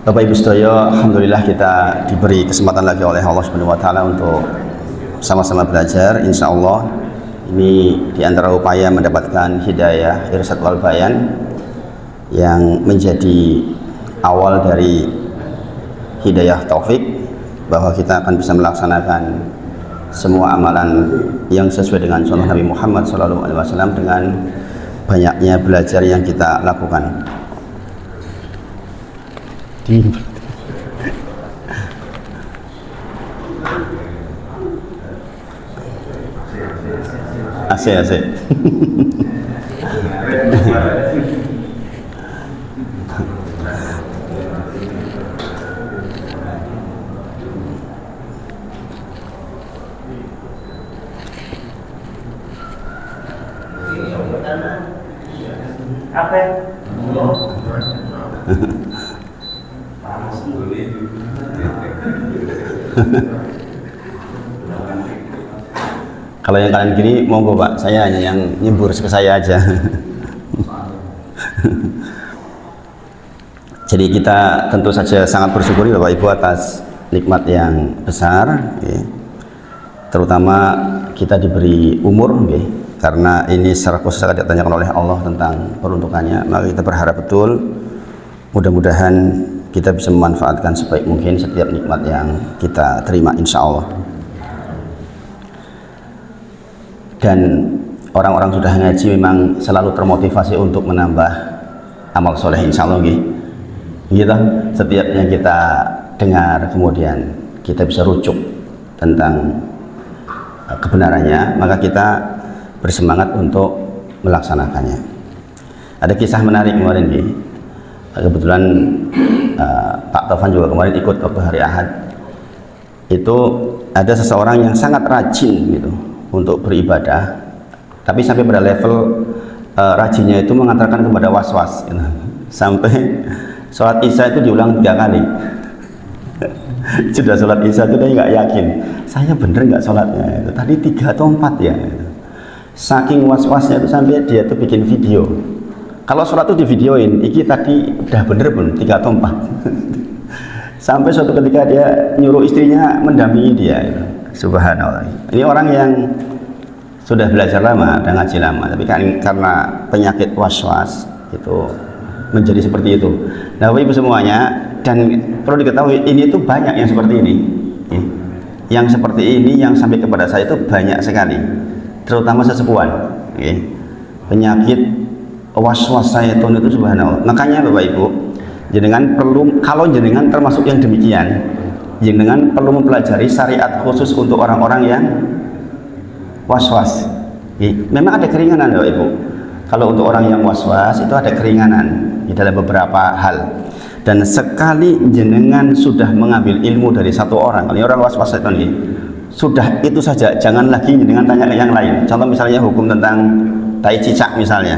Bapak Ibu sedaya, alhamdulillah kita diberi kesempatan lagi oleh Allah Subhanahu wa taala untuk sama-sama belajar. Insya Allah ini diantara upaya mendapatkan hidayah irsyad wal bayan yang menjadi awal dari hidayah taufik, bahwa kita akan bisa melaksanakan semua amalan yang sesuai dengan sunnah Nabi Muhammad SAW dengan banyaknya belajar yang kita lakukan. Asik. Apa? Kalau yang kanan kiri monggo Pak, saya hanya yang nyebur ke saya aja. Jadi kita tentu saja sangat bersyukuri Bapak Ibu atas nikmat yang besar, terutama kita diberi umur, karena ini secara khusus akan ditanyakan oleh Allah tentang peruntukannya. Maka kita berharap betul mudah-mudahan kita bisa memanfaatkan sebaik mungkin setiap nikmat yang kita terima, insya Allah. Dan orang-orang sudah ngaji memang selalu termotivasi untuk menambah amal soleh, insya Allah gitu. Setiap yang kita dengar kemudian kita bisa rujuk tentang kebenarannya, maka kita bersemangat untuk melaksanakannya. Ada kisah menarik kemarin, kebetulan Pak Taufan juga kemarin ikut waktu hari Ahad. Itu ada seseorang yang sangat rajin gitu untuk beribadah, tapi sampai pada level rajinnya itu mengantarkan kepada was-was gitu. Sampai sholat isya itu diulang 3 kali. Sudah sholat isya itu dia nggak yakin, saya bener nggak sholatnya itu tadi 3 atau 4 ya gitu. Saking was-wasnya itu sampai dia tuh bikin video. Kalau sholat itu divideoin, iki tadi udah bener pun 3 atau 4. Sampai suatu ketika dia nyuruh istrinya mendampingi dia gitu. Subhanallah. Ini orang yang sudah belajar lama dan ngaji lama, tapi karena penyakit was-was itu menjadi seperti itu. Nah, Bapak Ibu semuanya, dan perlu diketahui ini itu banyak yang seperti ini. Yang seperti ini yang sampai kepada saya itu banyak sekali, terutama sesepuan. Penyakit was-was syaitan itu subhanallah. Makanya Bapak Ibu, jenengan perlu, kalau jenengan termasuk yang demikian, jenengan perlu mempelajari syariat khusus untuk orang-orang yang was-was. Memang ada keringanan Bapak Ibu. Kalau untuk orang yang was-was itu ada keringanan di dalam beberapa hal. Dan sekali jenengan sudah mengambil ilmu dari satu orang, kalau orang was-was itu nih, sudah itu saja, jangan lagi jenengan tanya ke yang lain. Contoh misalnya hukum tentang tai cicak misalnya.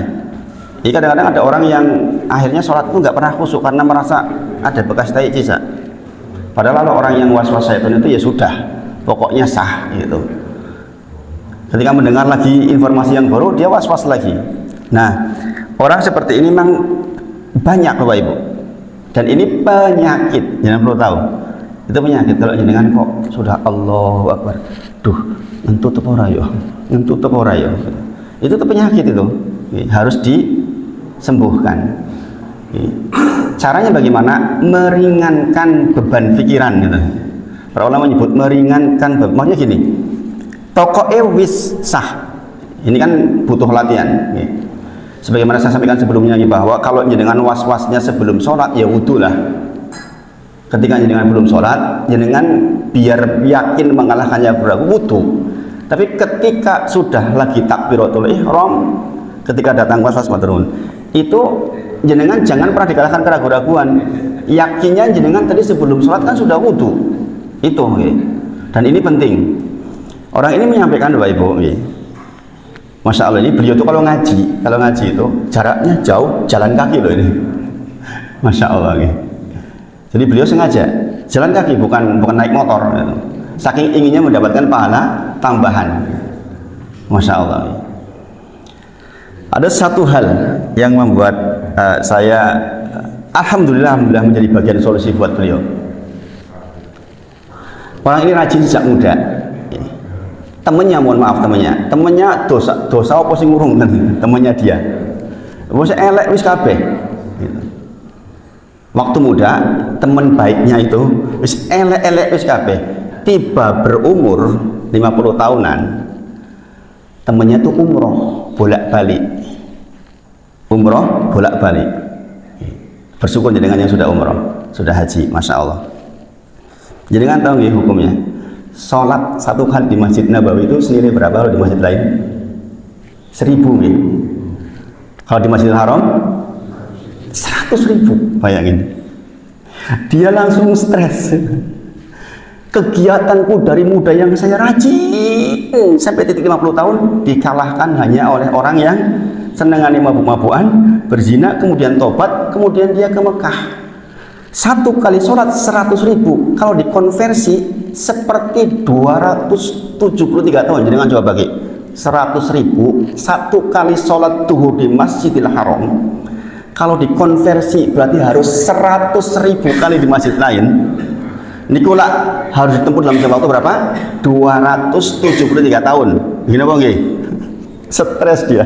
Jadi kadang-kadang ada orang yang akhirnya sholat itu nggak pernah khusyuk karena merasa ada bekas tai cicak. Padahal kalau orang yang was-was syaitan itu ya sudah, pokoknya sah gitu. Ketika mendengar lagi informasi yang baru, dia was-was lagi. Nah, orang seperti ini memang banyak Bapak Ibu. Dan ini penyakit, jangan perlu tahu. Itu penyakit. Kalau jenengan kok sudah Allahu Akbar, duh, ngentut apa ora yo? Ngentut apa ora yo? Itu tuh penyakit itu. Harus disembuhkan. Caranya bagaimana? Meringankan beban pikiran gitu. Para ulama menyebut meringankan beban. Maksudnya gini, tokoe wis sah. Ini kan butuh latihan. Sebagaimana saya sampaikan sebelumnya bahwa kalau jenengan was-wasnya sebelum sholat ya wudhu lah. Ketika jenengan belum sholat, jenengan biar yakin mengalahkannya beragu wudhu. Tapi ketika sudah lagi takbiratul ihram, ketika datang was-was maturun, itu jenengan jangan pernah dikalahkan keraguan-raguan. Yakinnya jenengan tadi sebelum sholat kan sudah wudhu. Itu, dan ini penting. Orang ini menyampaikan Bapak Ibu, Masya Allah, ini beliau tuh kalau ngaji itu jaraknya jauh, jalan kaki loh ini. Masya Allah. Jadi beliau sengaja jalan kaki, bukan naik motor. Saking inginnya mendapatkan pahala tambahan. Masya Allah. Ada satu hal yang membuat saya Alhamdulillah menjadi bagian solusi buat beliau. Orang ini rajin sejak muda. Temennya, mohon maaf temennya dosa apa sing ngurung temennya dia. Wis elek wis kabeh. Gitu. Waktu muda teman baiknya itu wis elek wis kabeh. Tiba berumur 50 tahunan, temennya tuh umroh bolak-balik. Umroh bolak-balik. Bersyukur dengan yang sudah umroh, sudah haji, masya Allah. Jadi kan tahu nggih hukumnya? Sholat satu kali di Masjid Nabawi itu senilai berapa kalau di masjid lain? 1000 nih. Kalau di Masjidil Haram 100.000, bayangin. Dia langsung stres. Kegiatanku dari muda yang saya rajin sampai titik 50 tahun dikalahkan hanya oleh orang yang senengane mabuk-mabukan, berzina, kemudian tobat, kemudian dia ke Mekah. Satu kali sholat 100.000, kalau dikonversi seperti 273 tahun. Jadi kan coba bagi 100.000, satu kali sholat duhur di Masjidil Haram, kalau dikonversi berarti harus 100.000 kali di masjid lain. Nikola harus ditempuh dalam jangka waktu berapa? 273 tahun. Gini apa nggih? Stres dia.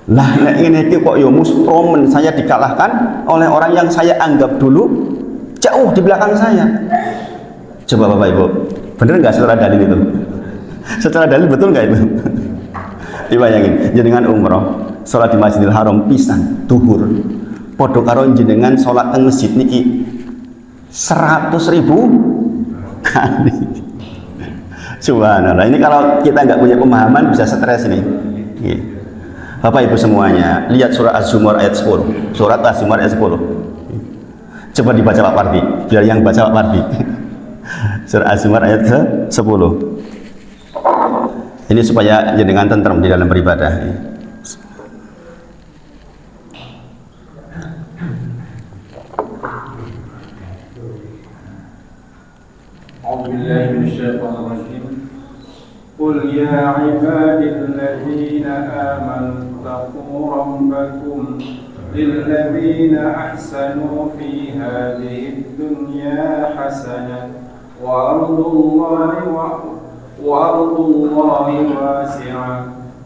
Lah nek ngene iki kok ya muspromen saya dikalahkan oleh orang yang saya anggap dulu jauh di belakang saya. Coba Bapak Ibu, bener nggak secara dalil itu? Secara dalil betul nggak itu? Dibayangin, jenengan umroh, sholat di Masjidil Haram pisan, duhur, podo karo jenengan sholat teng masjid niki 100.000 kali. Subhanallah. Ini kalau kita nggak punya pemahaman bisa stres ini. Bapak Ibu semuanya, lihat surat Az-Zumar ayat 10. Surat Az-Zumar ayat 10. Coba dibaca Pak Pardi, biar yang baca Pak Pardi. Surat Az-Zumar ayat 10. Ini supaya jenengan tentrem di dalam beribadah. قل يا عبادي الذين آمنوا اتقوا ربكم للذين أحسنوا في هذه الدنيا حسنة وأرض الله واسعة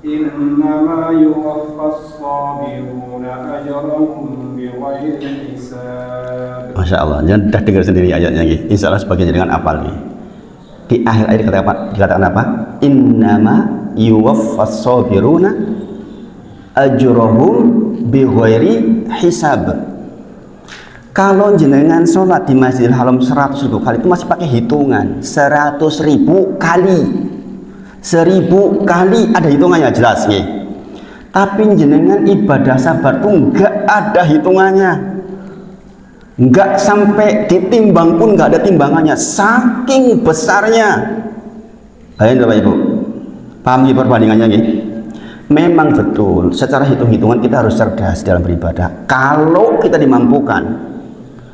إنما يوفى الصابرون أجرهم بغير حساب. Masya Allah, jangan dah dengar sendiri ayatnya ini. Insya Allah sebagian dengan apal nih. Di akhir ayat dikatakan apa? Innama yuwaffas sabiruna ajrohum bighairi hisab. Kalau jenengan sholat di Masjidil Haram 100.000 kali itu masih pakai hitungan 100.000 kali, 1000 kali ada hitungannya jelas nih. Tapi jenengan ibadah sabar tuh nggak ada hitungannya. Nggak sampai ditimbang pun nggak ada timbangannya, saking besarnya. Bayangin Bapak Ibu, paham perbandingannya nih? Memang betul, secara hitung-hitungan kita harus cerdas dalam beribadah kalau kita dimampukan.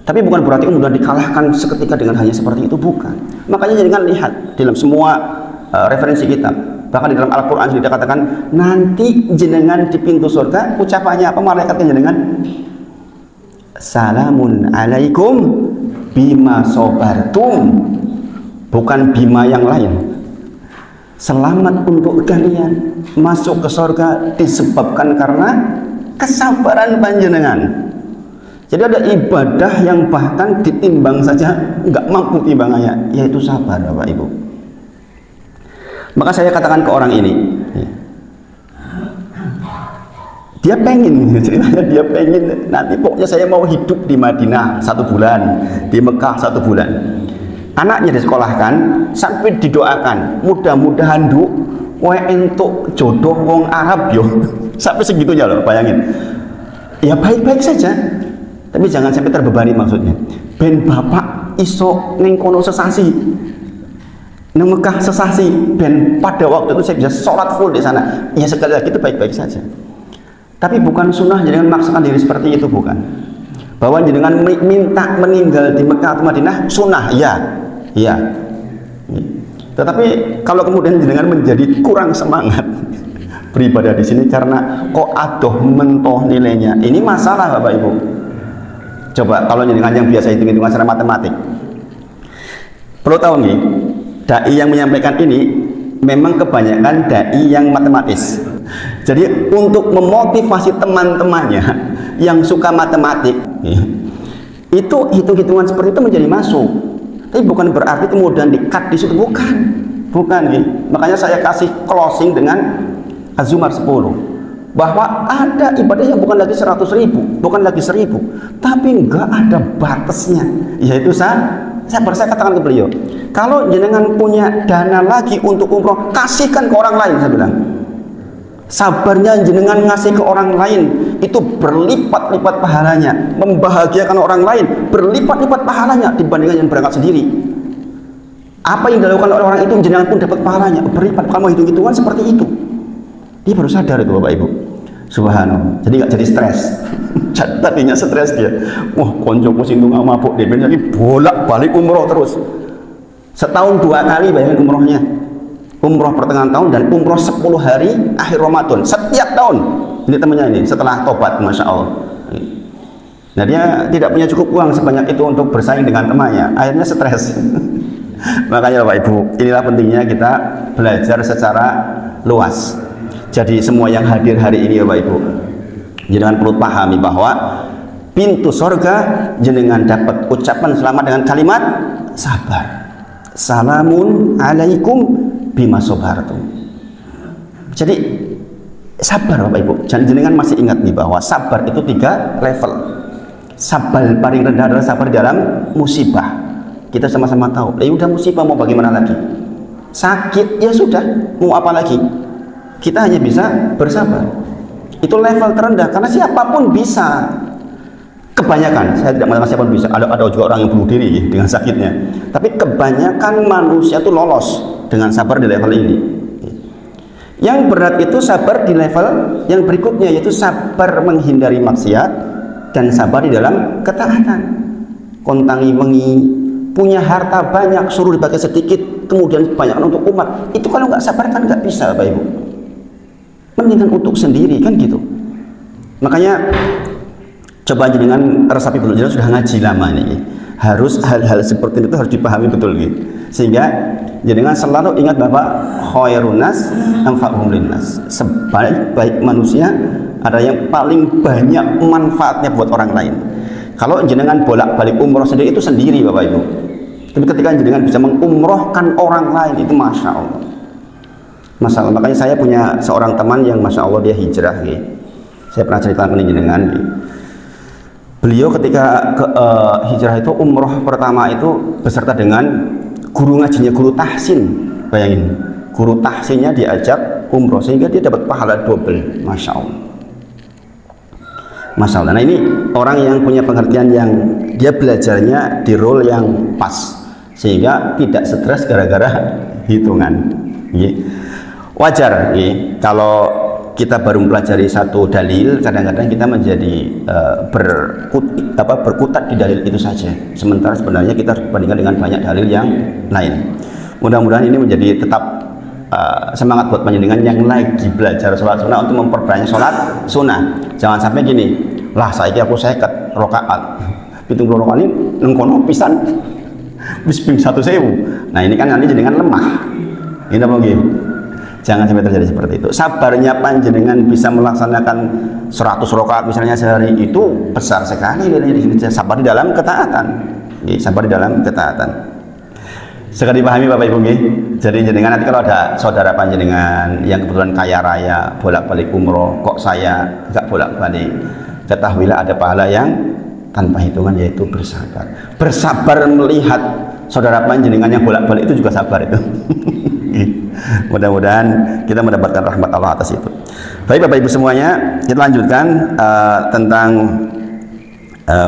Tapi bukan berarti kemudian dikalahkan seketika dengan hanya seperti itu, bukan. Makanya jangan lihat dalam semua referensi kitab, bahkan di dalam Al-Quran sudah dikatakan nanti jenengan di pintu surga ucapannya apa? Malaikatnya jenengan salamun alaikum bima sobartum, bukan bima yang lain. Selamat untuk kalian masuk ke surga disebabkan karena kesabaran panjenengan. Jadi ada ibadah yang bahkan ditimbang saja nggak mampu timbangannya, yaitu sabar Bapak Ibu. Maka saya katakan ke orang ini, dia pengen nanti pokoknya saya mau hidup di Madinah 1 bulan, di Mekah 1 bulan. Anaknya disekolahkan sampai didoakan, mudah-mudahan du kowe entuk jodoh wong Arab yo. Sampai segitunya loh, bayangin. Ya baik-baik saja, tapi jangan sampai terbebani maksudnya. Ben bapak iso ning kono sesasi, nang Mekah sesasi, ben pada waktu itu saya bisa sholat full di sana. Ya sekali lagi itu baik-baik saja. Tapi bukan sunnah jenengan memaksakan diri seperti itu, bukan. Bahwa jenengan minta meninggal di Mekah atau Madinah sunnah, iya. Tetapi kalau kemudian jenengan menjadi kurang semangat beribadah di sini karena kok adoh mentoh nilainya, ini masalah Bapak Ibu. Coba kalau jenengan yang biasa hitung-hitungan secara matematik, perlu tahu nih, dai yang menyampaikan ini memang kebanyakan dai yang matematis. Jadi untuk memotivasi teman-temannya yang suka matematik, itu hitung-hitungan seperti itu menjadi masuk. Tapi bukan berarti kemudian di-cut di situ, bukan nih. Makanya saya kasih closing dengan Az-Zumar 10. Bahwa ada ibadah yang bukan lagi 100.000, bukan lagi 1.000, tapi enggak ada batasnya, yaitu saya katakan ke beliau, kalau jenengan punya dana lagi untuk umroh, kasihkan ke orang lain. Saya bilang, sabarnya jenengan ngasih ke orang lain itu berlipat-lipat pahalanya, membahagiakan orang lain berlipat-lipat pahalanya dibandingkan yang berangkat sendiri. Apa yang dilakukan oleh orang itu jenengan pun dapat pahalanya berlipat. Kalau hitung-hitungan seperti itu, dia baru sadar itu Bapak Ibu. Subhanallah. Jadi nggak jadi stres. Tadinya stres dia. Wah, konco pusing tuh nggak mabuk deh. Jadi bolak-balik umroh terus. Setahun 2 kali bayangin umrohnya. Umroh pertengahan tahun dan umroh 10 hari akhir Ramadan. Setiap tahun. Ini temannya ini setelah tobat, masya Allah. Nah dia tidak punya cukup uang sebanyak itu untuk bersaing dengan temannya. Akhirnya stres. Makanya Bapak Ibu, inilah pentingnya kita belajar secara luas. Jadi semua yang hadir hari ini Bapak Ibu, jenengan perlu pahami bahwa pintu sorga jenengan dapat ucapan selamat dengan kalimat sabar. Salamun alaikum bima sabartum. Jadi sabar Bapak Ibu. Jenengan masih ingat nih bahwa sabar itu 3 level. Sabar paling rendah adalah sabar dalam musibah. Kita sama-sama tahu, udah musibah mau bagaimana lagi? Sakit ya sudah, mau apa lagi? Kita hanya bisa bersabar. Itu level terendah karena siapapun bisa. Kebanyakan, saya tidak mengatakan siapapun bisa. Ada juga orang yang bunuh diri dengan sakitnya. Tapi kebanyakan manusia itu lolos dengan sabar di level ini. Yang berat itu sabar di level yang berikutnya, yaitu sabar menghindari maksiat dan sabar di dalam ketaatan. Kontangi wengi, punya harta banyak, suruh dipakai sedikit, kemudian kebanyakan untuk umat. Itu kalau nggak sabar kan nggak bisa Bapak Ibu. Mendingan untuk sendiri kan gitu. Makanya coba jenengan resapi betul, jenengan sudah ngaji lama ini. Harus hal-hal seperti itu harus dipahami betul gitu. Sehingga jenengan selalu ingat bahwa khairun nas anfa'uhum linnas. Sebaik-baik manusia ada yang paling banyak manfaatnya buat orang lain. Kalau jenengan bolak-balik umroh sendiri itu sendiri Bapak Ibu. Tapi ketika jenengan bisa mengumrohkan orang lain itu masya Allah. Masalah. Makanya saya punya seorang teman yang masya Allah dia hijrah gitu. Saya pernah ceritakan ini jenengan gitu. Beliau ketika hijrah itu umroh pertama itu beserta dengan guru ngajinya, guru tahsin. Bayangin, guru tahsinnya diajak umroh sehingga dia dapat pahala double, masya Allah. Masya Allah. Nah ini orang yang punya pengertian yang dia belajarnya di role yang pas sehingga tidak stres gara-gara hitungan. Wajar kalau kita baru mempelajari satu dalil, kadang-kadang kita menjadi berkutat di dalil itu saja, sementara sebenarnya kita harus bandingkan dengan banyak dalil yang lain. Mudah-mudahan ini menjadi tetap semangat buat panjenengan yang lagi belajar sholat sunnah untuk memperbanyak sholat sunnah. Jangan sampai gini, lah saya aku 50 rakaat 70 rakaat ini nengkono pisan wis ping 1.000. Nah ini kan nanti jenengan lemah. Ini apa gitu? Jangan sampai terjadi seperti itu. Sabarnya panjenengan bisa melaksanakan 100 rakaat misalnya sehari itu besar sekali nilainya di sini. Sabar di dalam ketaatan. Sabar di dalam ketaatan. Sekali dipahami Bapak Ibu nggih. Jadi jenengan nanti kalau ada saudara panjenengan yang kebetulan kaya raya bolak-balik umroh, kok saya enggak bolak-balik, ketahuilah ada pahala yang tanpa hitungan, yaitu bersabar. Bersabar melihat saudara panjenengan yang bolak-balik itu juga sabar itu. Mudah-mudahan kita mendapatkan rahmat Allah atas itu. Baik Bapak Ibu semuanya, kita lanjutkan tentang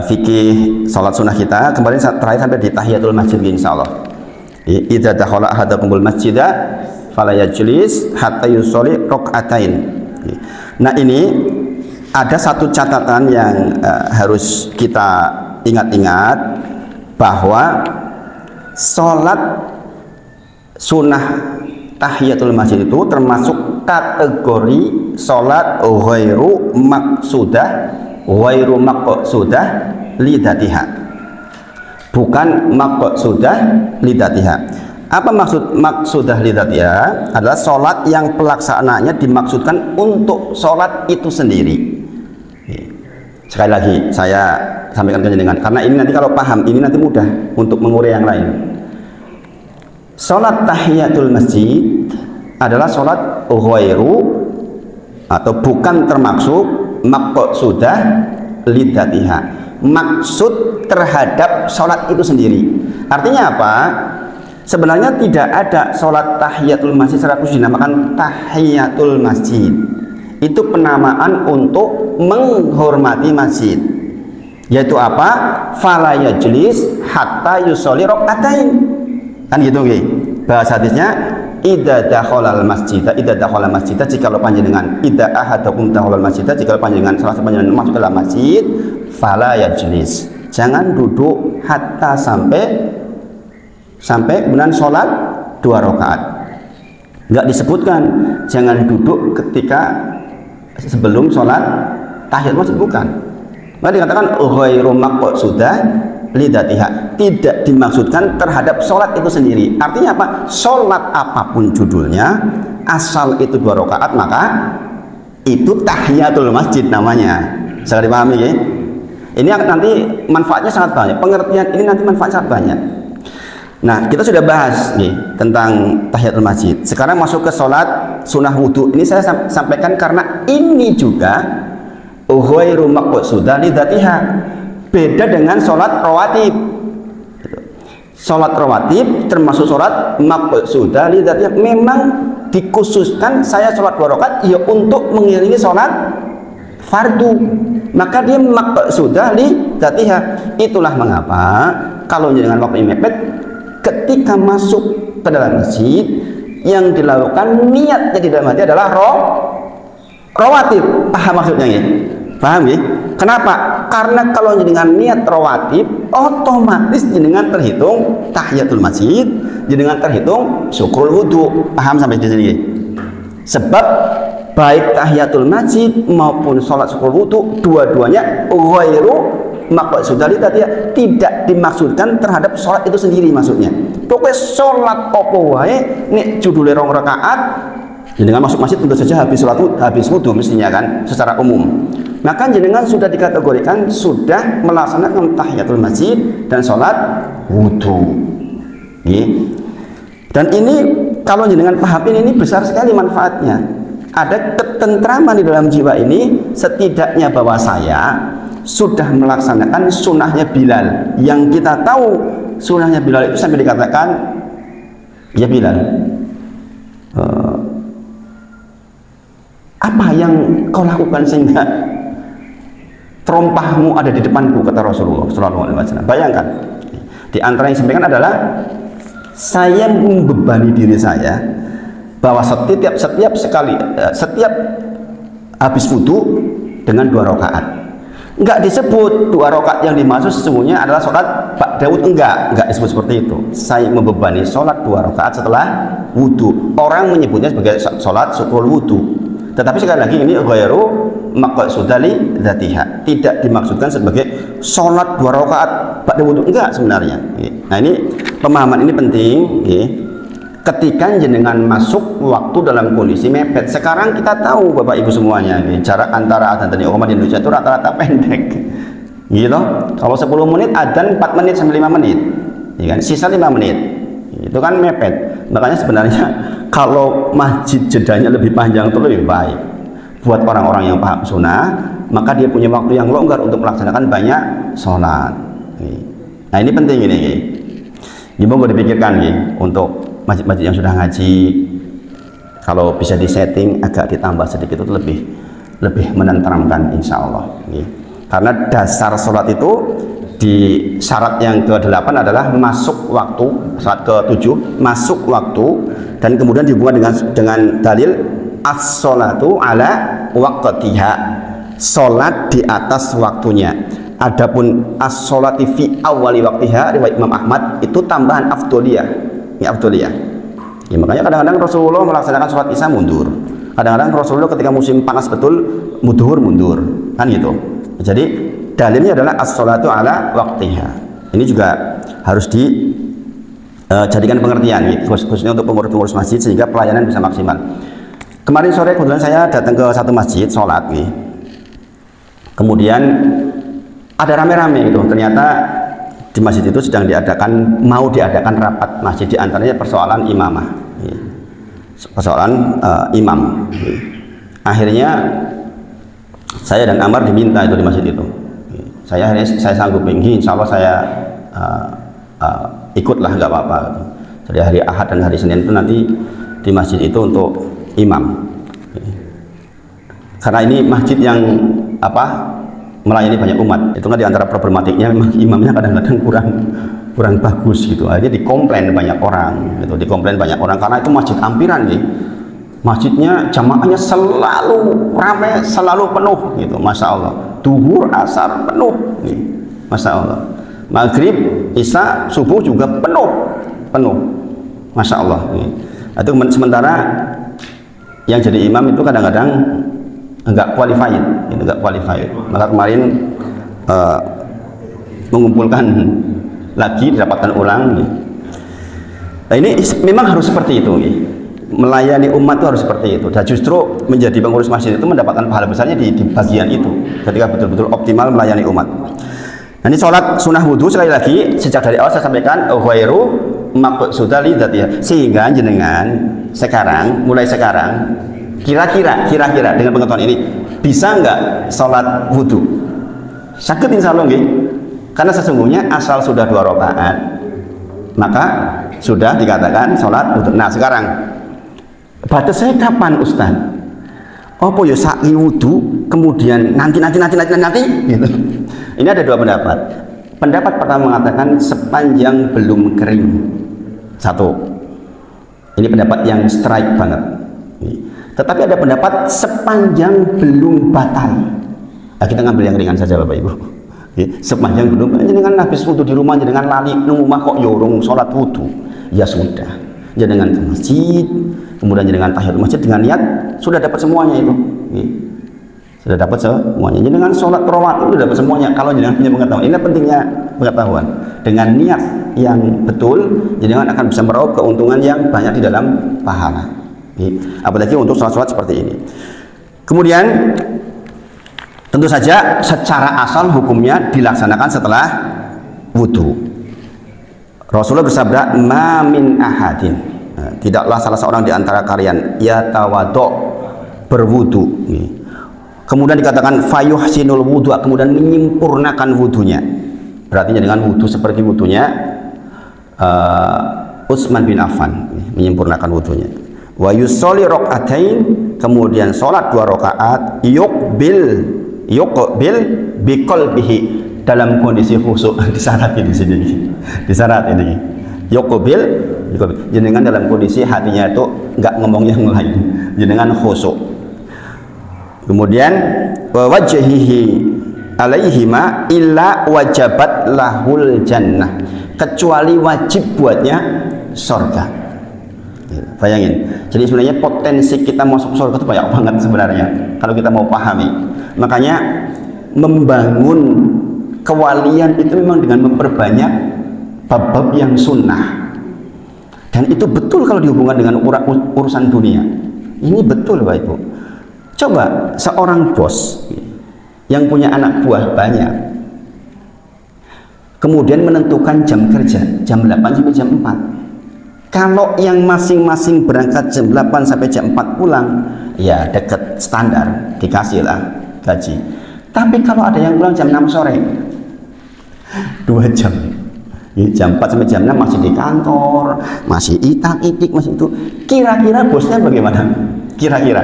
fikih salat sunnah kita. Kemarin terakhir sampai di tahiyatul masjid insyaallah. Idza dakhala ahadakumul masjida fala yajlis hatta yusolli rakaatain. Nah ini ada satu catatan yang harus kita ingat-ingat, bahwa sholat sunnah tahiyatul masjid itu termasuk kategori sholat ghairu maqsudah lidatiha, bukan maqsudah lidatiha. Apa maksudah lidatiha? Adalah sholat yang pelaksanaannya dimaksudkan untuk sholat itu sendiri. Sekali lagi saya sampaikan ke jenengan, karena ini nanti kalau paham ini nanti mudah untuk mengurai yang lain. Sholat tahiyatul masjid adalah sholat ghairu atau bukan termaksud maqsudah lidatiha, maksud terhadap sholat itu sendiri. Artinya apa? Sebenarnya tidak ada sholat tahiyatul masjid secara khusus dinamakan tahiyatul masjid. Itu penamaan untuk menghormati masjid. Yaitu apa? Fala yajlis hatta yusolli rok'atain. Kan gitu nggih. Bahasa hadisnya idza dakhalal masjid, jika lo panjenengan idza ahadakum dakhalal masjid, jika lo panjenengan salah satu panjenengan masuk ke dalam masjid, fala yajlis. Jangan duduk hatta sampai kemudian sholat 2 rakaat. Enggak disebutkan jangan duduk ketika sebelum sholat tahiyat masjid, bukan. Maka dikatakan ghairu maqsudah lidatiha, tidak dimaksudkan terhadap sholat itu sendiri. Artinya apa? Sholat apapun judulnya, asal itu 2 rakaat maka itu tahiyatul masjid namanya. Saya dipahami ya? Ini nanti manfaatnya sangat banyak. Pengertian ini nanti manfaatnya sangat banyak. Nah, kita sudah bahas nih tentang tahiyatul masjid. Sekarang masuk ke sholat sunnah wudhu. Ini saya sampaikan karena ini juga ghairu maqsudah lidatiha. Beda dengan sholat rawatib. Sholat rawatib termasuk sholat maqsudah lidatiha. Memang dikhususkan saya sholat 2 rakaat ya untuk mengiringi sholat fardu. Maka dia maqsudah lidatiha. Itulah mengapa kalau dengan waktu mepet, ketika masuk ke dalam masjid yang dilakukan niatnya di dalam hati adalah rawatib. Paham maksudnya ya? Paham ya? Kenapa? Karena kalau dengan niat rawatib otomatis jenengan terhitung tahiyatul masjid, jenengan terhitung syukrul wudhu. Paham sampai di sini? Sebab baik tahiyatul masjid maupun sholat syukrul wudhu dua-duanya ghairu maqsudah lidatiha, tidak dimaksudkan terhadap sholat itu sendiri maksudnya. Pokoknya sholat opo wae nek judulnya 2 rakaat jenengan masuk masjid tentu saja habis wudhu mestinya kan secara umum. Maka jenengan sudah dikategorikan sudah melaksanakan tahiyatul masjid dan sholat wudhu. Dan ini kalau jenengan pahamin ini besar sekali manfaatnya. Ada ketentraman di dalam jiwa ini, setidaknya bahwa saya sudah melaksanakan sunnahnya Bilal. Yang kita tahu sunnahnya Bilal itu sampai dikatakan, ya Bilal, apa yang kau lakukan sehingga terompahmu ada di depanku, kata Rasulullah SAW. Bayangkan, di antara yang disampaikan adalah saya membebani diri saya bahwa setiap habis wudhu dengan 2 rakaat. Enggak disebut 2 rakaat yang dimaksud sesungguhnya adalah sholat Pak Daud, enggak disebut seperti itu. Saya membebani sholat 2 rakaat setelah wudhu. Orang menyebutnya sebagai sholat syukrul wudhu. Tetapi sekali lagi ini ghairu maqsudah lidatiha, tidak dimaksudkan sebagai sholat 2 rakaat pada wudhu, enggak sebenarnya. Nah, ini pemahaman ini penting. Ketika jenengan masuk waktu dalam kondisi mepet. Sekarang kita tahu Bapak Ibu semuanya, jarak antara adzan dan iqamah di Indonesia itu rata-rata pendek. Gitu. Kalau 10 menit adzan 4 menit sampai 5 menit. Ya kan? Sisa 5 menit. Itu kan mepet. Makanya sebenarnya kalau masjid jedanya lebih panjang itu lebih baik. Buat orang-orang yang paham sunnah, maka dia punya waktu yang longgar untuk melaksanakan banyak sholat. Nah, ini penting ini. Gimana dipikirkan untuk masjid-masjid yang sudah ngaji, kalau bisa disetting agak ditambah sedikit itu lebih menenteramkan insya Allah. Karena dasar sholat itu di syarat yang ke-8 adalah masuk waktu, syarat ke-7 masuk waktu, dan kemudian dihubungkan dengan dalil as-sholatu ala waqtiha, sholat di atas waktunya. Adapun as-sholati fi awali waqtiha riwayat Imam Ahmad itu tambahan afdoliyah. Ya, afdoliyah. Ya, makanya kadang-kadang Rasulullah melaksanakan sholat isya mundur. Kadang-kadang Rasulullah ketika musim panas betul mundur, kan gitu. Jadi dalilnya adalah as-sholatu ala waqtiha. Ini juga harus dijadikan pengertian khususnya untuk pengurus masjid sehingga pelayanan bisa maksimal. Kemarin sore kebetulan saya datang ke satu masjid sholat nih. Kemudian ada rame-rame gitu. Ternyata di masjid itu sedang mau diadakan rapat masjid, di antaranya persoalan imamah. Persoalan imam. Akhirnya saya dan Amar diminta itu di masjid itu. Saya sanggup tinggi, insya Allah saya ikutlah, nggak apa-apa. Jadi hari Ahad dan hari Senin itu nanti di masjid itu untuk imam. Karena ini masjid yang melayani banyak umat. Itu kan diantara problematiknya memang imamnya kadang-kadang kurang bagus gitu. Akhirnya dikomplain banyak orang, gitu. Dikomplain banyak orang karena itu masjid ampiran nih. Masjidnya jamaahnya selalu ramai, selalu penuh gitu, masya Allah. Duhur, asar penuh nih, masya Allah. Maghrib, isya, subuh juga penuh, masya Allah. Nih. Itu sementara yang jadi imam itu kadang-kadang enggak qualified, itu enggak qualified. Maka kemarin mengumpulkan lagi, didapatkan ulang. Nih. Nah, ini memang harus seperti itu. Nih. Melayani umat itu harus seperti itu, dan justru menjadi pengurus masjid itu mendapatkan pahala besarnya di bagian itu ketika betul-betul optimal melayani umat. Nah, ini sholat sunnah wudhu sekali lagi sejak dari awal saya sampaikan ghairu maqsuda lidzatiha, sehingga jenengan mulai sekarang kira-kira dengan pengetahuan ini bisa nggak sholat wudhu? Sakit insya Allah nggih, karena sesungguhnya asal sudah 2 rakaat maka sudah dikatakan sholat wudhu. Nah sekarang batasnya kapan Ustaz? Apa ya sa'i wudu kemudian nanti gitu. Ini ada 2 pendapat. Pendapat pertama mengatakan sepanjang belum kering. 1. Ini pendapat yang strike banget. Tetapi ada pendapat sepanjang belum batal. Nah, kita ngambil yang ringan saja Bapak Ibu. Sepanjang belum, jangan habis wudu di rumah, jangan lali nang omah kok yorong salat wudu. Ya sudah. Jangan ke masjid, kemudian dengan tahiyatul masjid dengan niat sudah dapat semuanya itu. Sudah dapat semuanya. Dengan sholat rawatib sudah dapat semuanya. Kalau jangan punya pengetahuan, ini pentingnya pengetahuan. Dengan niat yang betul, jangan akan bisa meraup keuntungan yang banyak di dalam pahala. Apalagi untuk sholat-sholat seperti ini. Kemudian tentu saja secara asal hukumnya dilaksanakan setelah wudhu. Rasulullah bersabda, "Ma min ahadin." Tidaklah salah seorang di antara kalian yatawaddo, berwudu. Kemudian dikatakan fayuhsinul wudu, kemudian menyempurnakan wudunya. Berarti dengan wudu seperti wudunya Utsman bin Affan, menyempurnakan wudunya. Wa yusolli rakaatain, kemudian sholat 2 rakaat, yuqbil biqalbihi, dalam kondisi khusyuk. Disyaratkan di sini. Disyarat ini. Yuqbil, jenengan dalam kondisi hatinya itu enggak ngomong yang lain. Jenengan khusyuk. Kemudian wa wajhihi alaihima illa wajabat lahul jannah, kecuali wajib buatnya surga. Bayangin. Jadi sebenarnya potensi kita masuk surga itu banyak banget sebenarnya kalau kita mau pahami. Makanya membangun kewalian itu memang dengan memperbanyak bab-bab yang sunnah, dan itu betul kalau dihubungkan dengan urusan dunia. Ini betul Bapak Ibu. Coba seorang bos yang punya anak buah banyak, kemudian menentukan jam kerja jam 8 sampai jam 4. Kalau yang masing-masing berangkat jam 8 sampai jam 4 pulang, ya dekat standar, dikasihlah gaji. Tapi kalau ada yang pulang jam 6 sore, 2 jam, jam 4 sampai jam 6 masih di kantor, masih itak-itik, masih itu. Kira-kira bosnya bagaimana? Kira-kira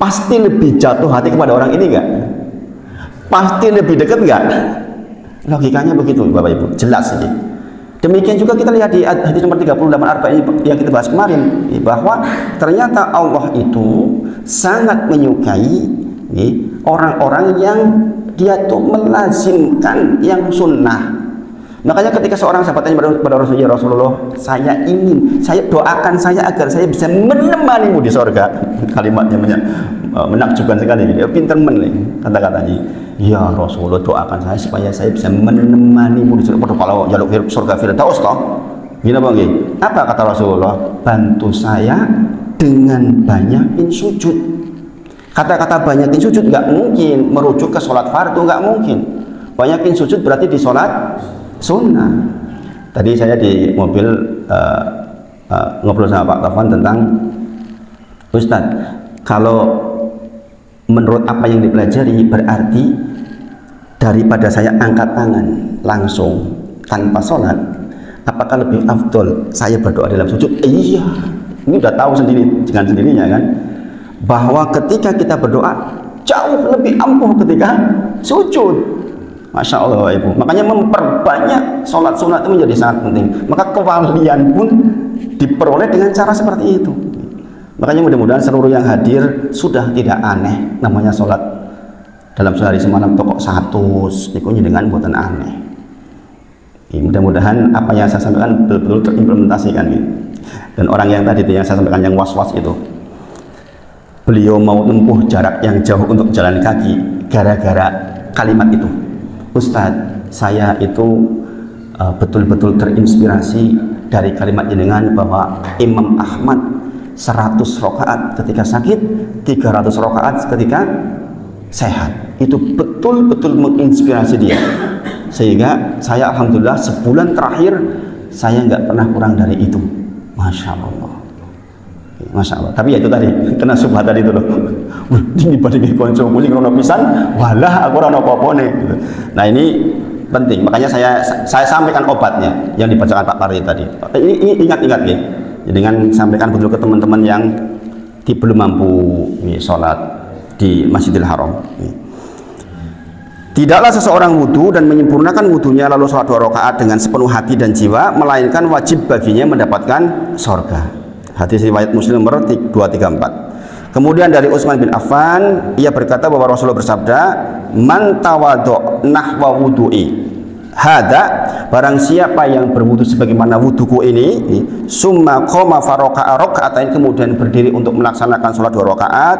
pasti lebih jatuh hati kepada orang ini enggak? Pasti lebih dekat enggak? Logikanya begitu Bapak Ibu, jelas ini. Demikian juga kita lihat di hadis nomor 38 arba'in yang kita bahas kemarin, bahwa ternyata Allah itu sangat menyukai orang-orang yang dia tuh melazimkan yang sunnah. Makanya ketika seorang sahabat tanya pada Rasulullah, saya doakan saya agar saya bisa menemanimu di surga. Kalimatnya menakjubkan sekali, dia pinter kata-katanya. Ya Rasulullah, doakan saya supaya saya bisa menemanimu di surga. Kalau jaluk surga Firdaus toh. Gini Bang, apa kata Rasulullah? Bantu saya dengan banyakin sujud. Kata-kata banyakin sujud nggak mungkin merujuk ke sholat fardu, nggak mungkin. Banyakin sujud berarti di sholat sunnah. Tadi saya di mobil ngobrol sama Pak Taufan tentang Ustadz, kalau menurut apa yang dipelajari berarti daripada saya angkat tangan langsung tanpa sholat, apakah lebih afdol saya berdoa dalam sujud? Iya, ini udah tahu sendiri dengan sendirinya kan, bahwa ketika kita berdoa jauh lebih ampuh ketika sujud. Masya Allah Ibu, makanya memperbanyak sholat sunat itu menjadi sangat penting. Maka kewalian pun diperoleh dengan cara seperti itu. Makanya mudah-mudahan seluruh yang hadir sudah tidak aneh namanya sholat dalam sehari semalam tokok 100 ikunya dengan buatan aneh. Mudah-mudahan apa yang saya sampaikan betul-betul terimplementasikan gitu. Dan orang yang tadi yang saya sampaikan yang was-was itu, beliau mau tempuh jarak yang jauh untuk jalan kaki gara-gara kalimat itu. Ustadz, saya itu betul-betul terinspirasi dari kalimat jenengan bahwa Imam Ahmad 100 rakaat ketika sakit, 300 rakaat ketika sehat. Itu betul-betul menginspirasi dia. Sehingga saya alhamdulillah sebulan terakhir saya nggak pernah kurang dari itu. Masya Allah. Masya Allah. Tapi ya itu tadi kena subhat tadi itu loh. Ini badhe konco muni krono pisan, walah aku ora apa-apa nih. Nah, ini penting. Makanya saya sampaikan obatnya yang dibacakan Pak Pari tadi. Ini ingat-ingat ya. Dengan sampaikan betul ke teman-teman yang belum mampu sholat di Masjidil Haram. Tidaklah seseorang wudhu dan menyempurnakan wudhunya lalu sholat 2 rakaat dengan sepenuh hati dan jiwa, melainkan wajib baginya mendapatkan sorga. Hadis riwayat Muslim nomor 234. Kemudian dari Utsman bin Affan, ia berkata bahwa Rasulullah bersabda, man tawadhu nahwa wudu'i hada, barang siapa yang berwudu sebagaimana wuduku ini, summa qoma faraka'a raka'atain, kemudian berdiri untuk melaksanakan sholat 2 rakaat,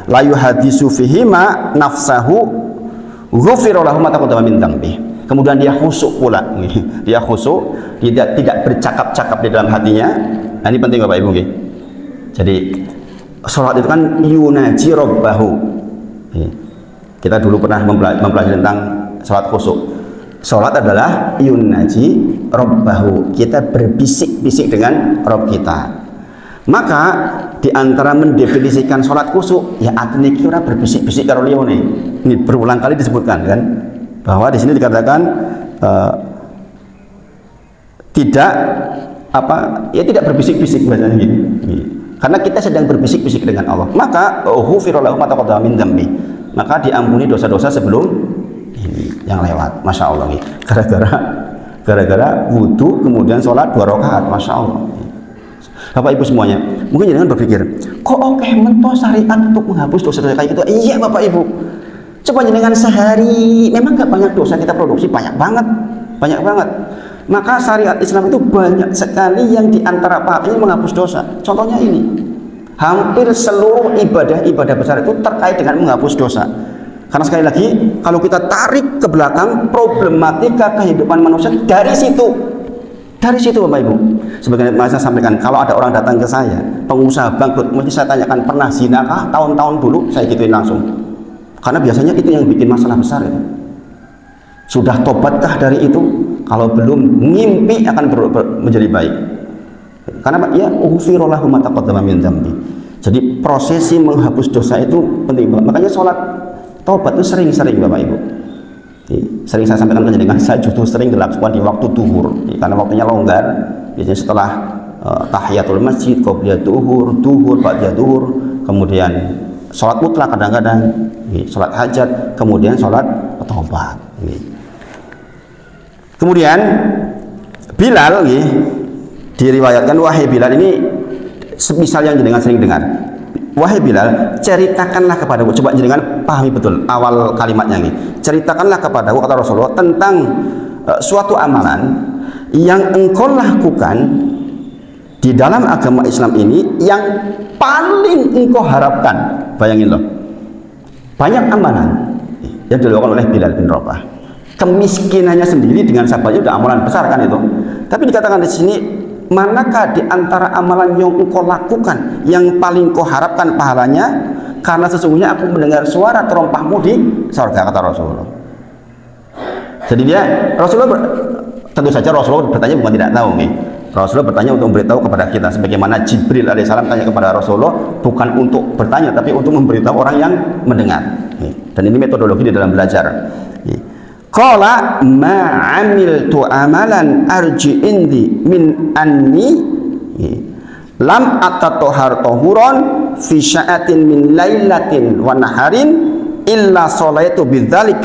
la yuhadisu fihima nafsahu ghufira lahu ma taqaddama min dzambi. Kemudian dia khusyuk pula, dia khusyuk, dia tidak bercakap-cakap di dalam hatinya. Nah, ini penting Bapak Ibu. Jadi sholat itu kan yunaji rabbahu. Kita dulu pernah mempelajari tentang sholat khusyuk. Sholat adalah yunaji rabbahu, kita berbisik-bisik dengan Rabb kita. Maka di antara mendefinisikan sholat khusyuk, ya atine kira berbisik-bisik karo liyane. Ini berulang kali disebutkan kan, bahwa di sini dikatakan tidak tidak berbisik-bisik bahasanya gini. Karena kita sedang berbisik-bisik dengan Allah, maka ghufira lahu ma taqaddama min dzambi, maka diampuni dosa-dosa sebelum ini yang lewat. Masya Allah, gara-gara wudu kemudian sholat 2 rakaat. Masya Allah. Bapak Ibu semuanya, mungkin jangan berpikir, kok oke mentos syariat untuk menghapus dosa-dosa kayak gitu. Iya Bapak Ibu, coba jangan sehari, memang gak banyak dosa kita produksi, banyak banget. Maka syariat Islam itu banyak sekali yang diantara pahalanya menghapus dosa. Contohnya ini, hampir seluruh ibadah besar itu terkait dengan menghapus dosa. Karena sekali lagi, kalau kita tarik ke belakang problematika kehidupan manusia dari situ Bapak Ibu. Sebagaimana saya sampaikan, kalau ada orang datang ke saya, pengusaha bangkrut, mesti saya tanyakan, pernah zina kah? Tahun-tahun dulu saya gituin langsung. Karena biasanya itu yang bikin masalah besar itu. Sudah tobatkah dari itu? Kalau belum, ngimpi akan menjadi baik. Karena ya ghufira lahu ma taqaddama min dzambi. Jadi prosesi menghapus dosa itu penting banget. Makanya sholat taubat itu sering-sering Bapak Ibu. Sering saya sampaikan dengan saya justru sering dilakukan di waktu duhur, karena waktunya longgar. Biasanya setelah tahiyatul masjid, qobliyah duhur, ba'da duhur, kemudian sholat mutlak kadang-kadang, sholat hajat, kemudian sholat taubat. Kemudian Bilal diriwayatkan, wahai Bilal, ini semisal yang jenengan sering dengar, wahai Bilal, ceritakanlah kepadaku, coba jenengan pahami betul awal kalimatnya ini, ceritakanlah kepadaku, kata Rasulullah, tentang suatu amalan yang engkau lakukan di dalam agama Islam ini yang paling engkau harapkan. Bayangin loh, banyak amalan yang dilakukan oleh Bilal bin Rabah. Kemiskinannya sendiri dengan sabarnya udah amalan besar kan itu. Tapi dikatakan di sini, manakah di antara amalan yang engkau lakukan yang paling kau harapkan pahalanya? Karena sesungguhnya aku mendengar suara terompahmu di surga, kata Rasulullah. Jadi tentu saja Rasulullah bertanya bukan tidak tahu nih. Rasulullah bertanya untuk memberitahu kepada kita, sebagaimana Jibril alaihissalam tanya kepada Rasulullah bukan untuk bertanya tapi untuk memberitahu orang yang mendengar. Dan ini metodologi di dalam belajar. Qala ma amiltu amalan arji indi min anni lam atatohar tohuron fi sya'atin min lailatin wa naharin illa sholaitu bidzalik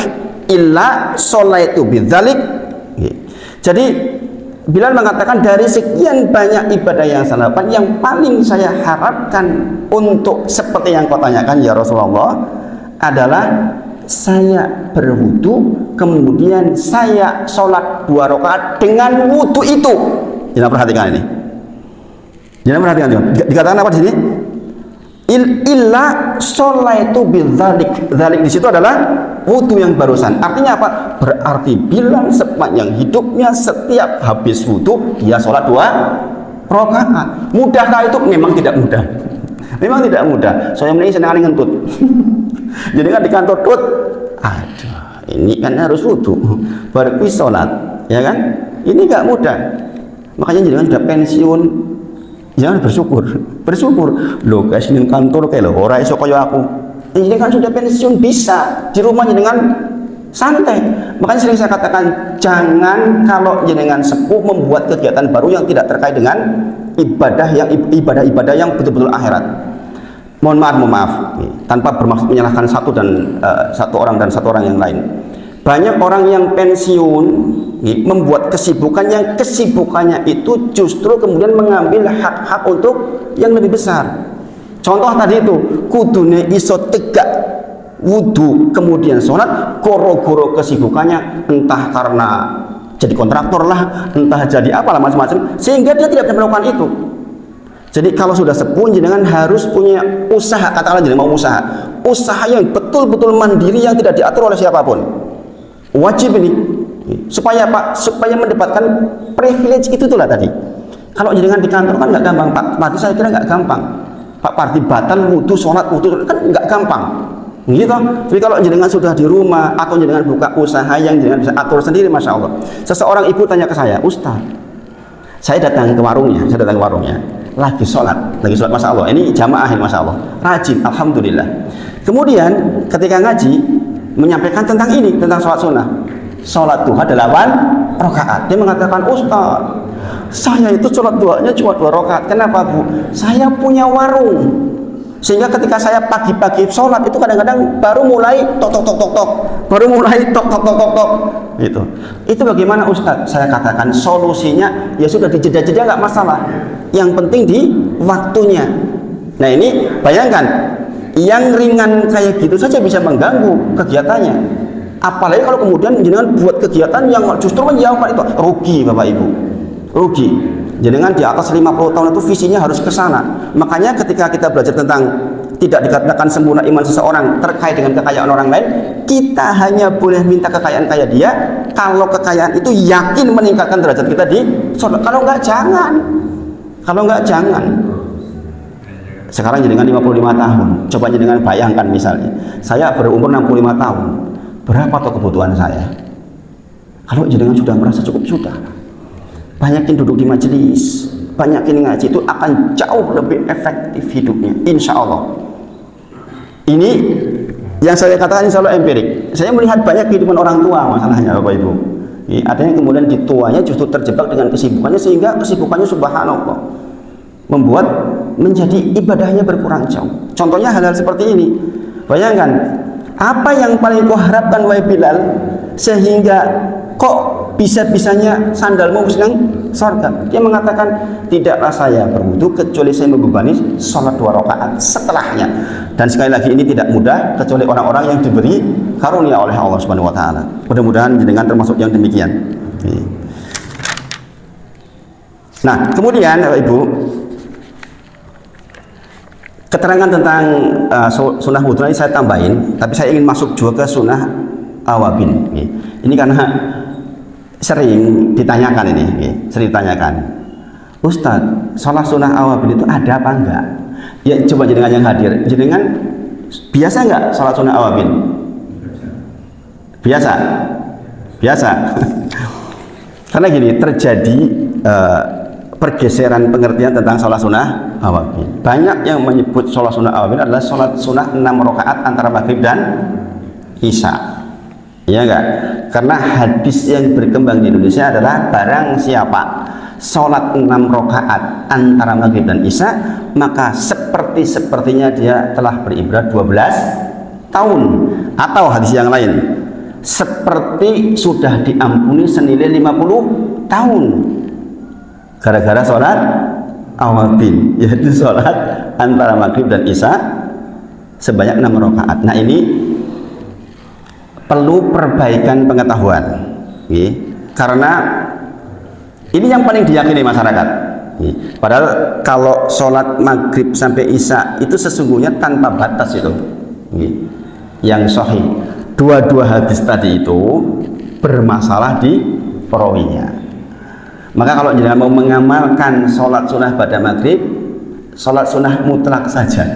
Jadi Bilal mengatakan, dari sekian banyak ibadah yang saya lakukan, yang paling saya harapkan untuk seperti yang kau tanyakan ya Rasulullah adalah saya berwudu, kemudian saya sholat 2 rakaat dengan wudu itu. Jangan perhatikan ini. Jangan perhatikan. Dikatakan apa di sini? Illa sholaitu bidzalik. Dzalik di situ adalah wudu yang barusan. Artinya apa? Berarti Bilal sepanjang hidupnya setiap habis wudu dia sholat 2 rakaat. Mudahkah itu? Memang tidak mudah. Memang tidak mudah. Saya ini senang ngentut. Jadi kan di kantor tut, aduh, ini kan harus wudu, baru sholat, ya kan? Ini nggak mudah. Makanya jangan sudah pensiun, jangan bersyukur. Lo guys di kantor kayak lo, orang iso kaya aku. Ini kan sudah pensiun, bisa di rumah dengan santai. Makanya sering saya katakan, jangan kalau jenengan sepuh membuat kegiatan baru yang tidak terkait dengan ibadah yang betul-betul akhirat. Mohon maaf, tanpa bermaksud menyalahkan satu orang dan satu orang yang lain. Banyak orang yang pensiun membuat kesibukannya itu justru kemudian mengambil hak-hak untuk yang lebih besar. Contoh tadi itu, kudune iso tegak wudu kemudian sholat, goro-goro kesibukannya entah karena jadi kontraktor lah, entah jadi apalah macam-macam, sehingga dia tidak bisa melakukan itu. Jadi kalau sudah sepuh, jenengan harus punya usaha, katakanlah jenengan mau usaha yang betul-betul mandiri yang tidak diatur oleh siapapun. Wajib ini supaya apa? Supaya mendapatkan privilege itu lah tadi. Kalau jenengan di kantor kan nggak gampang, Pak Parti, saya kira nggak gampang. Pak Parti batal wudu sholat kan nggak gampang. Gitu. Tapi kalau jenengan sudah di rumah atau jenengan buka usaha yang jenengan bisa atur sendiri, masya Allah. Seseorang ibu tanya ke saya, Ustaz, saya datang ke warungnya, lagi sholat masya Allah, ini jamaah masya Allah, rajin, alhamdulillah. Kemudian ketika ngaji menyampaikan tentang ini, tentang sholat sunnah, sholat duha 8 rakaat. Dia mengatakan, Ustaz, saya itu sholat duhanya cuma 2 rakaat. Kenapa Bu? Saya punya warung, sehingga ketika saya pagi-pagi sholat itu kadang-kadang baru mulai tok itu bagaimana Ustaz? Saya katakan solusinya ya sudah dijeda-jeda, nggak masalah, yang penting di waktunya. Nah ini bayangkan, yang ringan kayak gitu saja bisa mengganggu kegiatannya, apalagi kalau kemudian jenengan buat kegiatan yang justru menjauhkan itu. Rugi Bapak Ibu, rugi. Jenengan di atas 50 tahun itu visinya harus ke sana. Makanya ketika kita belajar tentang tidak dikatakan sempurna iman seseorang terkait dengan kekayaan orang lain, kita hanya boleh minta kekayaan kayak dia kalau kekayaan itu yakin meningkatkan derajat kita di surga. Kalau enggak jangan. Sekarang jenengan 55 tahun, coba jenengan bayangkan misalnya saya berumur 65 tahun, berapa tuh kebutuhan saya? Kalau jenengan sudah merasa cukup, sudah banyakin duduk di majelis, banyakin ngaji, itu akan jauh lebih efektif hidupnya, insya Allah. Ini yang saya katakan insya Allah empirik. Saya melihat banyak kehidupan orang tua masalahnya Bapak Ibu. Ada yang kemudian di tuanya justru terjebak dengan kesibukannya, sehingga kesibukannya subhanallah membuat menjadi ibadahnya berkurang jauh. Contohnya hal-hal seperti ini. Bayangkan, apa yang paling kau harapkan wahai Bilal sehingga kok bisa-bisanya sandalmu senang surga? Dia mengatakan, tidaklah saya berwudu kecuali saya membebani sholat 2 rakaat setelahnya. Dan sekali lagi ini tidak mudah kecuali orang-orang yang diberi karunia oleh Allah Subhanahu wa taala. Mudah-mudahan jenengan termasuk yang demikian. Nah, kemudian Bapak Ibu, keterangan tentang sunnah wudu ini saya tambahin, tapi saya ingin masuk juga ke sunnah awabin. Ini karena sering ditanyakan ini, sering ditanyakan. Ustadz, sholat sunnah awabin itu ada apa enggak? Ya coba jenengan yang hadir, jenengan biasa enggak sholat sunnah awabin? Biasa, biasa. Karena gini, terjadi pergeseran pengertian tentang sholat sunnah awabin. Banyak yang menyebut sholat sunnah awabin adalah sholat sunnah 6 rakaat antara maghrib dan isya. Ya enggak? Karena hadis yang berkembang di Indonesia adalah barang siapa sholat 6 rakaat antara maghrib dan isya, maka sepertinya dia telah beribadah 12 tahun. Atau hadis yang lain, seperti sudah diampuni senilai 50 tahun gara-gara sholat awabin, yaitu sholat antara maghrib dan isya sebanyak 6 rakaat. Nah, ini perlu perbaikan pengetahuan, karena ini yang paling diyakini masyarakat. Padahal kalau sholat maghrib sampai isya itu sesungguhnya tanpa batas itu, yang sahih. Dua-dua hadis tadi itu bermasalah di perawinya. Maka kalau jangan mau mengamalkan sholat sunnah pada maghrib, sholat sunnah mutlak saja.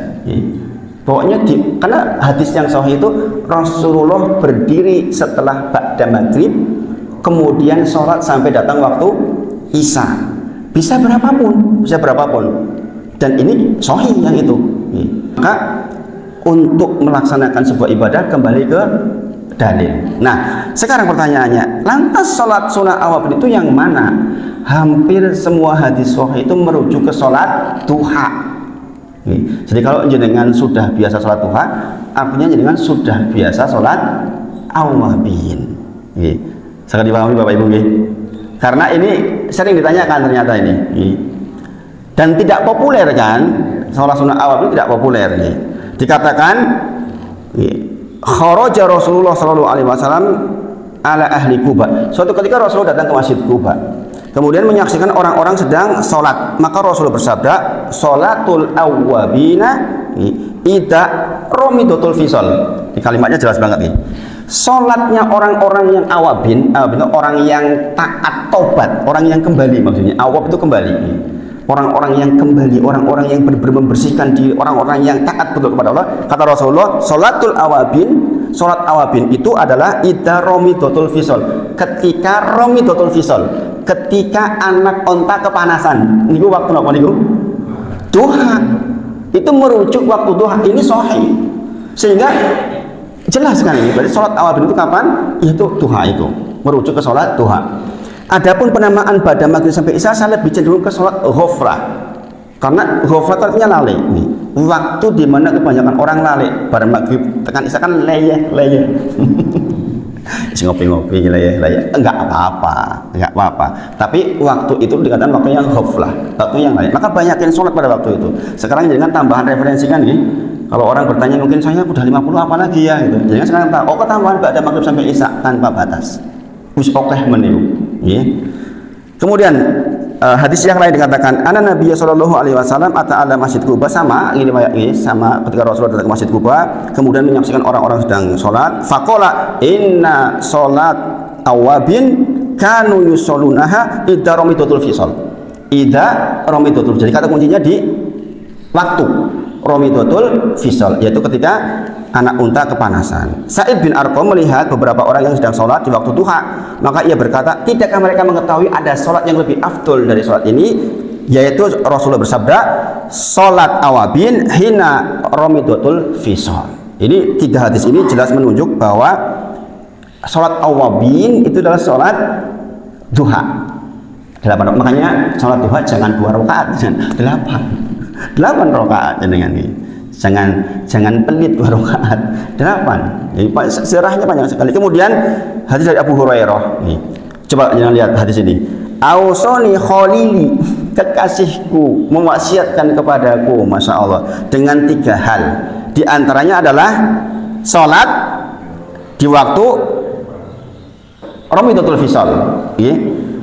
Pokoknya karena hadis yang sahih itu Rasulullah berdiri setelah ba'da maghrib, kemudian sholat sampai datang waktu isya. Bisa berapapun, dan ini sahih yang itu. Maka untuk melaksanakan sebuah ibadah kembali ke dalil. Nah, sekarang pertanyaannya, lantas sholat sunnah awabin itu yang mana? Hampir semua hadis sahih itu merujuk ke sholat duha. Jadi kalau jenengan sudah biasa sholat duha, artinya jenengan sudah biasa sholat awabin. Sangat dipahami Bapak Ibu. Karena ini sering ditanyakan ternyata ini. Dan tidak populer kan, sholat sunnah awabin tidak populer. Dikatakan kharaja Rasulullah sallallahu alaihi wasallam ala ahli Quba. Suatu ketika Rasulullah datang ke Masjid Quba, kemudian menyaksikan orang-orang sedang sholat. Maka Rasulullah bersabda, sholatul awwabina ida romidotul fisol. Di kalimatnya jelas banget nih. Sholatnya orang-orang yang awabin, orang yang taat tobat, orang yang kembali, maksudnya awab itu kembali. Orang-orang yang kembali, orang-orang yang membersihkan diri, orang-orang yang taat betul kepada Allah. Kata Rasulullah, sholatul awabin, sholat awabin itu adalah ida romidotul fisol. Ketika romidotul fisol, ketika anak onta kepanasan, niku waktu apa niku? Duha. Itu merujuk waktu duha. Ini sahih. Sehingga jelas kan ini. Berarti sholat awabin itu kapan? Itu duha itu. Merujuk ke sholat duha. Adapun penamaan pada maghrib sampai isya, saya lebih cenderung ke sholat ghafrah. Karena ghafrah artinya lalai. Waktu di mana kebanyakan orang lalai. Pada maghrib tekan isya kan leyeh. Ngopi-ngopi leyeh. Enggak apa-apa. Tapi waktu itu dikatakan waktu yang ghaflah, waktu yang lalai. Maka banyakin sholat pada waktu itu. Sekarang dengan tambahan referensi kan nih. Kalau orang bertanya mungkin saya udah 50 apa lagi ya gitu. Jangan sekarang tahu, ketambahan pada maghrib sampai isya tanpa batas. Wis okeh meniru. Kemudian hadis yang lain dikatakan anna Nabi sallallahu alaihi wasallam ata'ala Masjid Quba, sama ini sama ketika Rasulullah datang ke Masjid Quba kemudian menyaksikan orang-orang sedang sholat, faqala inna sholat awabin kanu yusollunaha idza ramidatul fisal. Idza ramidatul, jadi kata kuncinya di waktu ramidatul fisal, yaitu ketika anak unta kepanasan. Sa'id bin Arqam melihat beberapa orang yang sedang sholat di waktu duha, maka ia berkata, tidakkah mereka mengetahui ada sholat yang lebih afdol dari sholat ini, yaitu Rasulullah bersabda, sholat awabin hina ramidatul fisal. Ini tiga hadis ini jelas menunjuk bahwa sholat awabin itu adalah sholat duha. 8. Makanya sholat duha jangan 2 rakaat, 8 rakaat dengan ini. Jangan pelit 2 rakaat, 8. Jadi sejarahnya panjang sekali. Kemudian hadis dari Abu Hurairah. Coba jangan lihat hadis ini. Ausoni khalili, kekasihku mewasiatkan kepadaku, masya Allah, dengan 3 hal. Di antaranya adalah sholat di waktu ramidatul fisal.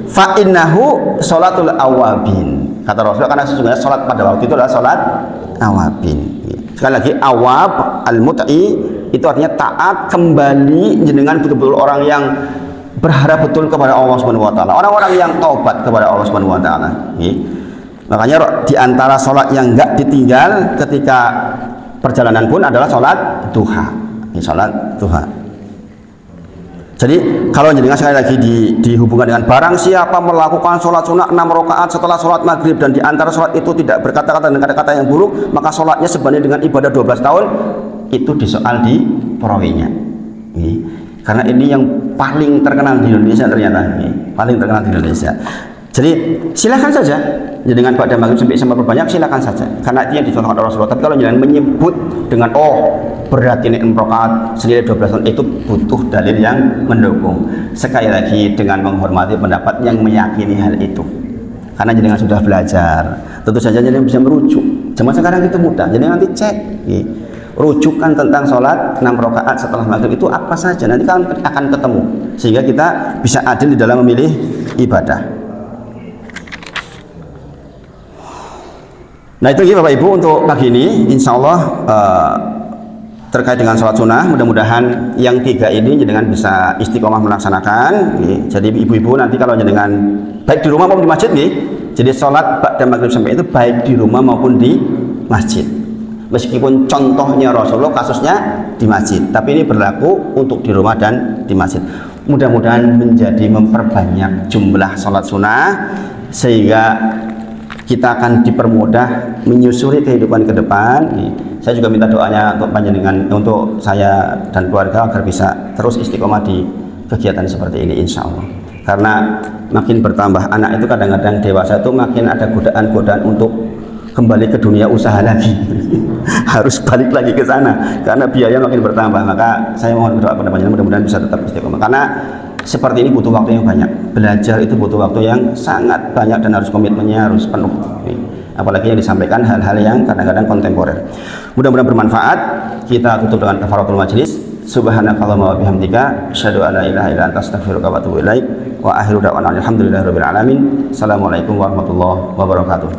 Fa innahu sholatul awabin. Kata Rasulullah, karena sesungguhnya sholat pada waktu itu adalah sholat awabin. Sekali lagi, awab al-mut'i Itu artinya taat kembali jenengan betul-betul orang yang berharap betul kepada Allah Subhanahu wa taala. Orang-orang yang taubat kepada Allah Subhanahu wa taala. Makanya di antara sholat yang enggak ditinggal ketika perjalanan pun adalah sholat duha. Sholat duha. Jadi kalau jenengan sekali lagi dihubungkan dengan barang siapa melakukan sholat sunnah 6 rakaat setelah sholat maghrib dan di antara sholat itu tidak berkata-kata dengan kata-kata yang buruk, maka sholatnya sebanding dengan ibadah 12 tahun, itu disoal di perawinya. Karena ini yang paling terkenal di Indonesia ternyata, paling terkenal di Indonesia. Jadi silakan saja dengan pada maghrib sampai sama berbanyak, silakan saja karena itu yang dicontohkan oleh Rasulullah. Tapi kalau jangan menyebut dengan berarti ini 6 rakaat senilai 12 tahun, itu butuh dalil yang mendukung. Sekali lagi dengan menghormati pendapat yang meyakini hal itu, karena jenengan sudah belajar, tentu saja jenengan bisa merujuk. Zaman sekarang itu mudah, jadi nanti cek rujukan tentang sholat 6 rakaat setelah maghrib itu apa saja, nanti kalian akan ketemu sehingga kita bisa adil di dalam memilih ibadah. Nah itu Bapak Ibu untuk pagi ini, insya Allah terkait dengan sholat sunnah, mudah-mudahan yang 3 ini jenengan bisa istiqomah melaksanakan. Jadi ibu-ibu nanti kalau jenengan baik di rumah maupun di masjid, jadi sholat ba'da maghrib sampai itu baik di rumah maupun di masjid. Meskipun contohnya Rasulullah kasusnya di masjid, tapi ini berlaku untuk di rumah dan di masjid. Mudah-mudahan menjadi memperbanyak jumlah sholat sunnah sehingga kita akan dipermudah menyusuri kehidupan ke depan. Saya juga minta doanya untuk panjenengan, untuk saya dan keluarga agar bisa terus istiqomah di kegiatan seperti ini insya Allah. Karena makin bertambah anak itu kadang-kadang dewasa itu makin ada godaan-godaan untuk kembali ke dunia usaha lagi. Harus balik lagi ke sana karena biaya makin bertambah. Maka saya mohon doa kepada panjenengan mudah-mudahan bisa tetap istiqomah. Karena seperti ini butuh waktu yang banyak. Belajar itu butuh waktu yang sangat banyak dan harus komitmennya harus penuh. Apalagi yang disampaikan hal-hal yang kadang-kadang kontemporer. Mudah-mudahan bermanfaat. Kita tutup dengan kafaratul majlis. Subhanakallahumma wa bihamdika asyhadu an la ilaha illa anta astaghfiruka wa atubu ilaik. Wa akhiru da'wana alhamdulillahirabbil alamin. Assalamualaikum warahmatullahi wabarakatuh.